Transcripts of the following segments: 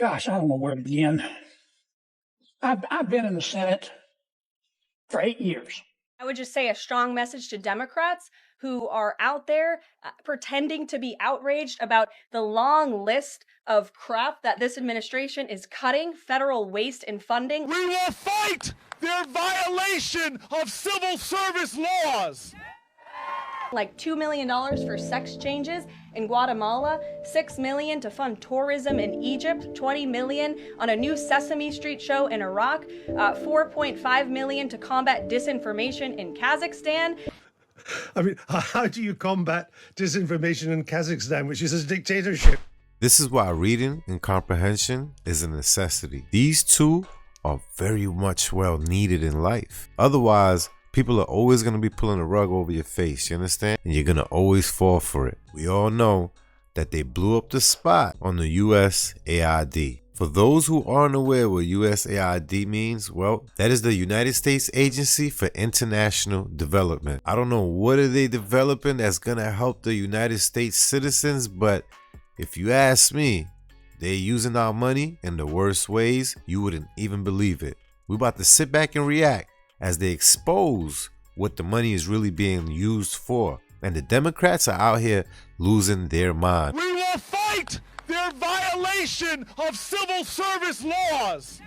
Gosh, I don't know where to begin. I've been in the Senate for 8 years. I would just say a strong message to Democrats who are out there pretending to be outraged about the long list of crap that this administration is cutting, federal waste and funding. We will fight their violation of civil service laws. Like $2 million for sex changes in Guatemala, $6 million to fund tourism in Egypt, $20 million on a new Sesame Street show in Iraq, $4.5 million to combat disinformation in Kazakhstan. I mean, how do you combat disinformation in Kazakhstan, which is a dictatorship? This is why reading and comprehension is a necessity. These two are very much well needed in life. Otherwise, people are always going to be pulling a rug over your face, you understand? And you're going to always fall for it. We all know that they blew up the spot on the USAID. For those who aren't aware what USAID means, well, that is the United States Agency for International Development. I don't know what are they developing that's going to help the United States citizens, but if you ask me, they're using our money in the worst ways. You wouldn't even believe it. We're about to sit back and react as they expose what the money is really being used for. And the Democrats are out here losing their mind. We will fight their violation of civil service laws.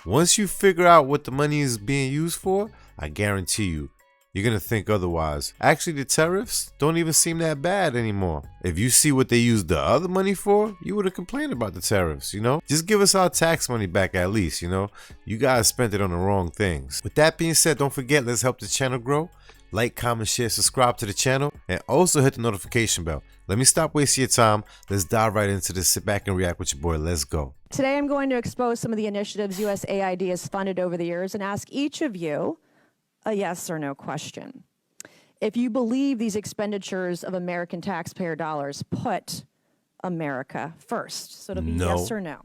Once you figure out what the money is being used for, I guarantee you, you're going to think otherwise. Actually, the tariffs don't even seem that bad anymore. If you see what they used the other money for, you would have complained about the tariffs, you know? Just give us our tax money back at least, you know? You guys spent it on the wrong things. With that being said, don't forget, let's help the channel grow. Like, comment, share, subscribe to the channel, and also hit the notification bell. Let me stop wasting your time. Let's dive right into this. Sit back and react with your boy. Let's go. Today, I'm going to expose some of the initiatives USAID has funded over the years and ask each of you a yes or no question. If you believe these expenditures of American taxpayer dollars put America first. So it'll be yes or no.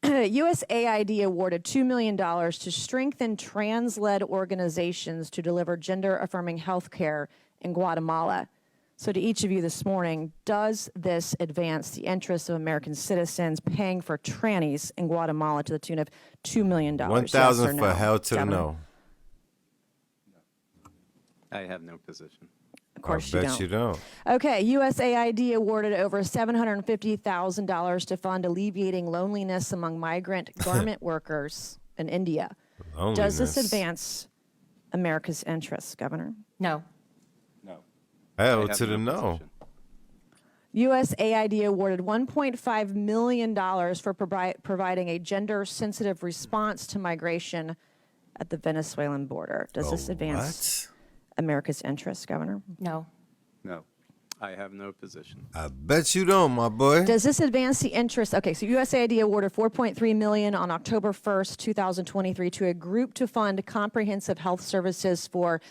USAID awarded $2 million to strengthen trans-led organizations to deliver gender-affirming health care in Guatemala. So to each of you this morning, does this advance the interests of American citizens paying for trannies in Guatemala to the tune of $2 million? 1,000 yes for hell to the no. I have no position. Of course I bet you don't. Okay, USAID awarded over $750,000 to fund alleviating loneliness among migrant garment workers in India. Does this advance America's interests, Governor? No. No. Hell to the no. USAID awarded $1.5 million for providing a gender-sensitive response to migration at the Venezuelan border. Does this advance America's interests, Governor? No. No. I have no position. I bet you don't, my boy. Does this advance the interest? Okay, so USAID awarded $4.3 million on October 1st, 2023 to a group to fund comprehensive health services for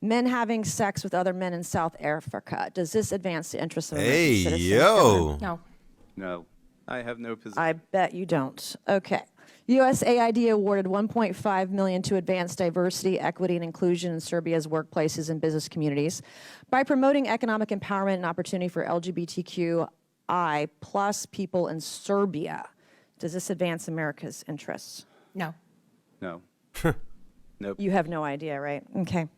men having sex with other men in South Africa. Does this advance the interests of American citizens? Hey, yo. No. No. I have no position. I bet you don't. Okay. USAID awarded $1.5 million to advance diversity, equity, and inclusion in Serbia's workplaces and business communities by promoting economic empowerment and opportunity for LGBTQI plus people in Serbia. Does this advance America's interests? No. No. Nope. You have no idea, right? Okay.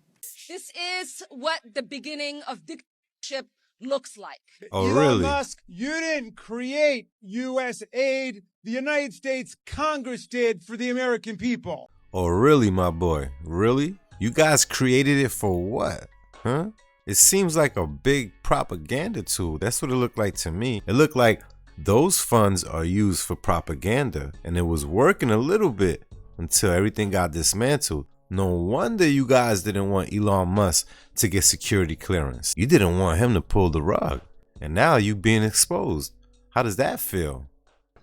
This is what the beginning of dictatorship looks like. Oh, Elon really? Musk, you didn't create USAID. The United States Congress did for the American people. Oh, really, my boy? Really? You guys created it for what? Huh? It seems like a big propaganda tool. That's what it looked like to me. It looked like those funds are used for propaganda, and it was working a little bit until everything got dismantled. No wonder you guys didn't want Elon Musk to get security clearance. You didn't want him to pull the rug. And now you being exposed. How does that feel?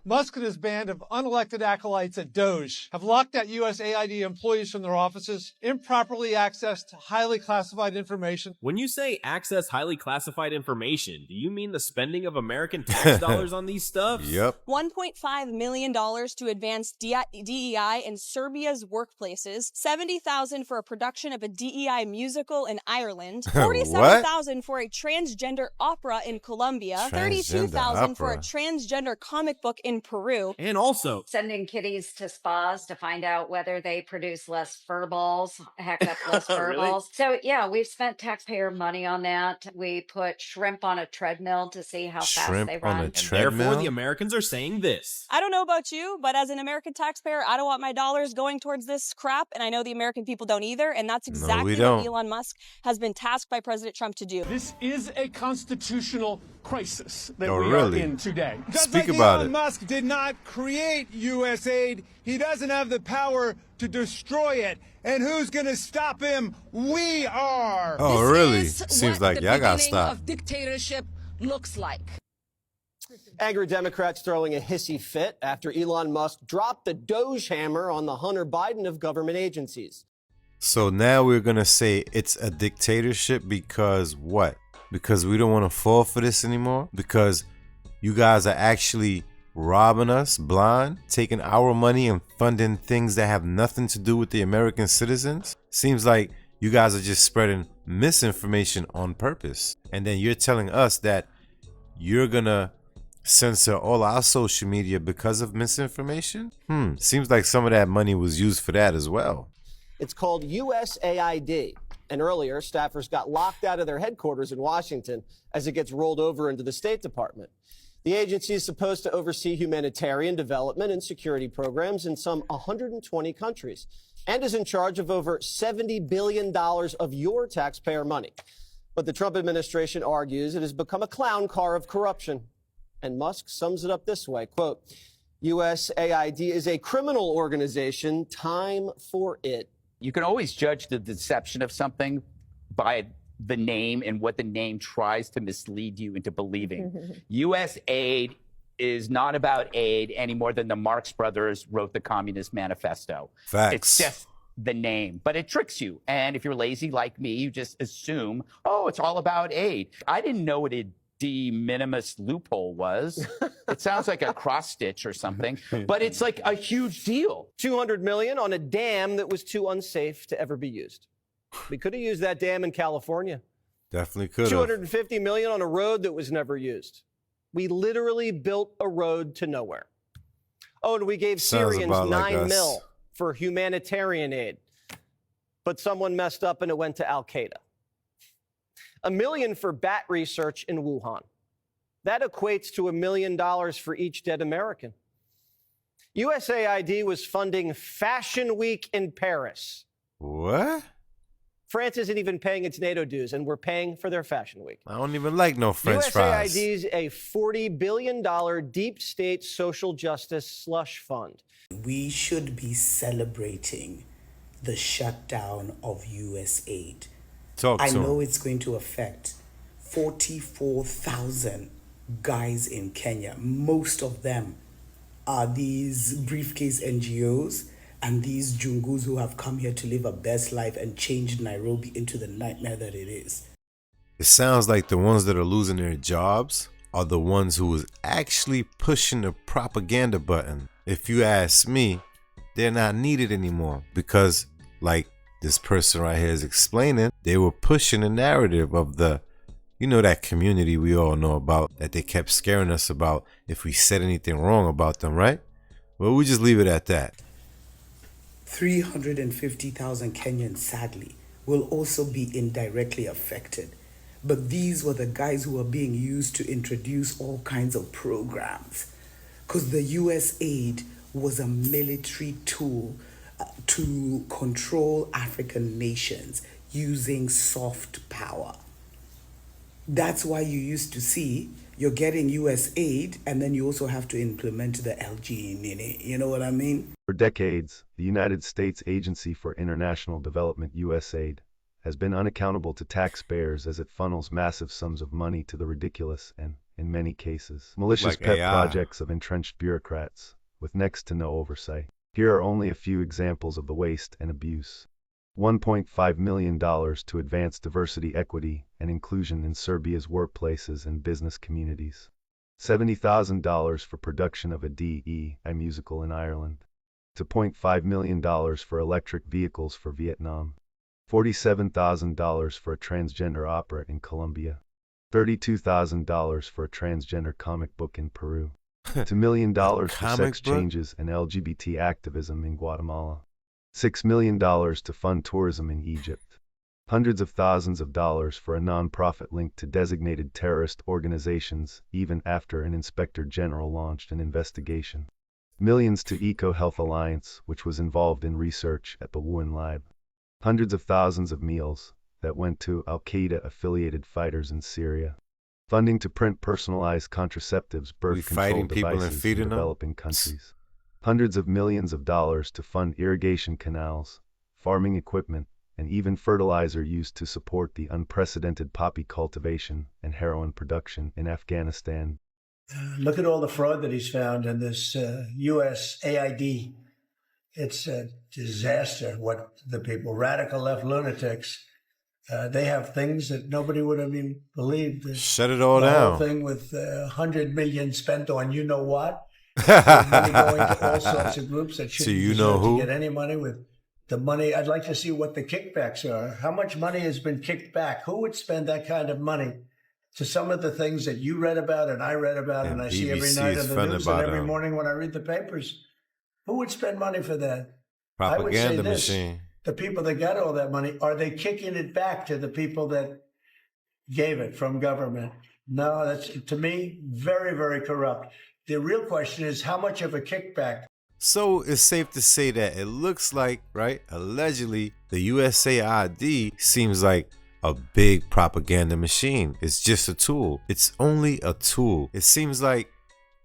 Musk and his band of unelected acolytes at Doge have locked out USAID employees from their offices, improperly accessed highly classified information. When you say access highly classified information, do you mean the spending of American tax dollars on these stuff? Yep. $1.5 million to advance DEI in Serbia's workplaces, $70,000 for a production of a DEI musical in Ireland, $47,000 for a transgender opera in Colombia, $32,000 for a transgender comic book in Peru, and also sending kitties to spas to find out whether they produce less fur balls, heck up less fur balls. So yeah, we've spent taxpayer money on that. We put shrimp on a treadmill to see how fast they run. And therefore, the Americans are saying this. I don't know about you, but as an American taxpayer, I don't want my dollars going towards this crap, and I know the American people don't either, and that's exactly what Elon Musk has been tasked by President Trump to do. This is a constitutional crisis that we really? are in today. Speak about Elon it. Musk did not create USAID. He doesn't have the power to destroy it. And who's going to stop him? We are. Oh, This really? is Seems what like the y'all gotta beginning stop. of dictatorship looks like. Angry Democrats throwing a hissy fit after Elon Musk dropped the Doge hammer on the Hunter Biden of government agencies. So now we're going to say it's a dictatorship because what? Because we don't want to fall for this anymore? Because you guys are actually robbing us blind, taking our money and funding things that have nothing to do with the American citizens? Seems like you guys are just spreading misinformation on purpose. And then you're telling us that you're going to censor all our social media because of misinformation? Seems like some of that money was used for that as well. It's called USAID. And earlier, staffers got locked out of their headquarters in Washington as it gets rolled over into the State Department. The agency is supposed to oversee humanitarian development and security programs in some 120 countries and is in charge of over $70 billion of your taxpayer money. But the Trump administration argues it has become a clown car of corruption. And Musk sums it up this way, quote, USAID is a criminal organization. Time for it. You can always judge the deception of something by the name and what the name tries to mislead you into believing. USAID is not about aid any more than the Marx Brothers wrote the Communist Manifesto. Facts. It's just the name, but it tricks you. And if you're lazy like me, you just assume, oh, it's all about aid. I didn't know what a de minimis loophole was. It sounds like a cross stitch or something, but it's like a huge deal. $200 million on a dam that was too unsafe to ever be used. We could have used that dam in California. Definitely could have. $250 million on a road that was never used. We literally built a road to nowhere. Oh, and we gave Syrians $9 million for humanitarian aid. But someone messed up and it went to Al-Qaeda. $1 million for bat research in Wuhan. That equates to $1 million for each dead American. USAID was funding Fashion Week in Paris. What? France isn't even paying its NATO dues, and we're paying for their Fashion Week. I don't even like no French fries. USAID's a $40 billion deep state social justice slush fund. We should be celebrating the shutdown of USAID. I know it's going to affect 44,000 guys in Kenya. Most of them are these briefcase NGOs and these jungus who have come here to live a best life and changed Nairobi into the nightmare that it is. It sounds like the ones that are losing their jobs are the ones who was actually pushing the propaganda button. If you ask me, they're not needed anymore because, like this person right here is explaining, they were pushing a narrative of the, you know, that community we all know about that they kept scaring us about if we said anything wrong about them, right? Well, we just leave it at that. 350,000 Kenyans, sadly, will also be indirectly affected. But these were the guys who were being used to introduce all kinds of programs. Because the USAID was a military tool to control African nations using soft power. That's why you used to see you're getting USAID and then you also have to implement the LG. You know what I mean? For decades, the United States Agency for International Development, USAID, has been unaccountable to taxpayers as it funnels massive sums of money to the ridiculous and, in many cases, malicious Like pet AI. projects of entrenched bureaucrats with next to no oversight. Here are only a few examples of the waste and abuse. $1.5 million to advance diversity, equity, and inclusion in Serbia's workplaces and business communities. $70,000 for production of a DEI musical in Ireland. $2.5 million for electric vehicles for Vietnam. $47,000 for a transgender opera in Colombia. $32,000 for a transgender comic book in Peru. $2 million for sex changes and LGBT activism in Guatemala. $6 million to fund tourism in Egypt. Hundreds of thousands of dollars for a non-profit linked to designated terrorist organizations, even after an inspector general launched an investigation. Millions to EcoHealth Alliance, which was involved in research at the Wuhan lab. Hundreds of thousands of meals that went to Al-Qaeda-affiliated fighters in Syria. Funding to print personalized contraceptives, birth control devices in developing countries. Hundreds of millions of dollars to fund irrigation canals, farming equipment, and even fertilizer used to support the unprecedented poppy cultivation and heroin production in Afghanistan. Look at all the fraud that he's found in this USAID. It's a disaster what the people, radical left lunatics, they have things that nobody would have even believed. Shut it all the down. Whole thing with 100 million spent on you know what. Money going to all sorts of groups that shouldn't deserve to get any money with the money. I'd like to see what the kickbacks are. How much money has been kicked back? Who would spend that kind of money to some of the things that you read about and I read about and I see every night in the news and every morning when I read the papers? Who would spend money for that? Propaganda machine. The people that got all that money, are they kicking it back to the people that gave it from government? No, that's, to me, very, very corrupt. The real question is how much of a kickback? So it's safe to say that it looks like, right, allegedly, the USAID seems like a big propaganda machine. It's just a tool. It's only a tool. It seems like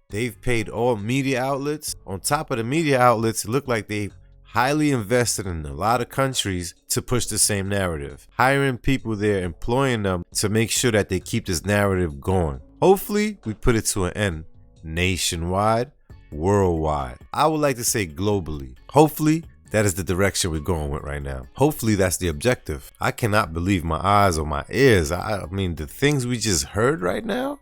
they've paid all media outlets. On top of the media outlets, it looked like they highly invested in a lot of countries to push the same narrative. Hiring people there, employing them to make sure that they keep this narrative going. Hopefully, we put it to an end nationwide, worldwide. I would like to say globally. Hopefully, that is the direction we're going with right now. Hopefully, that's the objective. I cannot believe my eyes or my ears. I mean, the things we just heard right now,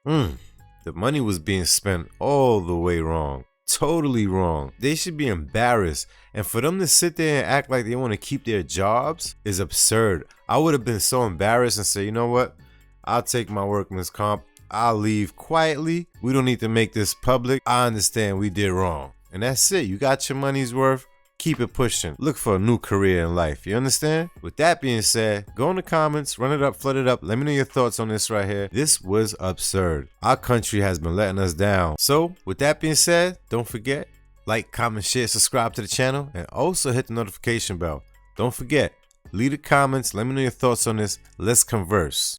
the money was being spent all the way wrong. Totally wrong. They should be embarrassed. And for them to sit there and act like they want to keep their jobs is absurd. I would have been so embarrassed and say, you know what? I'll take my workman's comp. I'll leave quietly. We don't need to make this public. I understand we did wrong. And that's it. You got your money's worth. Keep it pushing. Look for a new career in life. You understand? With that being said, go in the comments, run it up, flood it up. Let me know your thoughts on this right here. This was absurd. Our country has been letting us down. So with that being said, don't forget, like, comment, share, subscribe to the channel, and also hit the notification bell. Don't forget, leave the comments. Let me know your thoughts on this. Let's converse.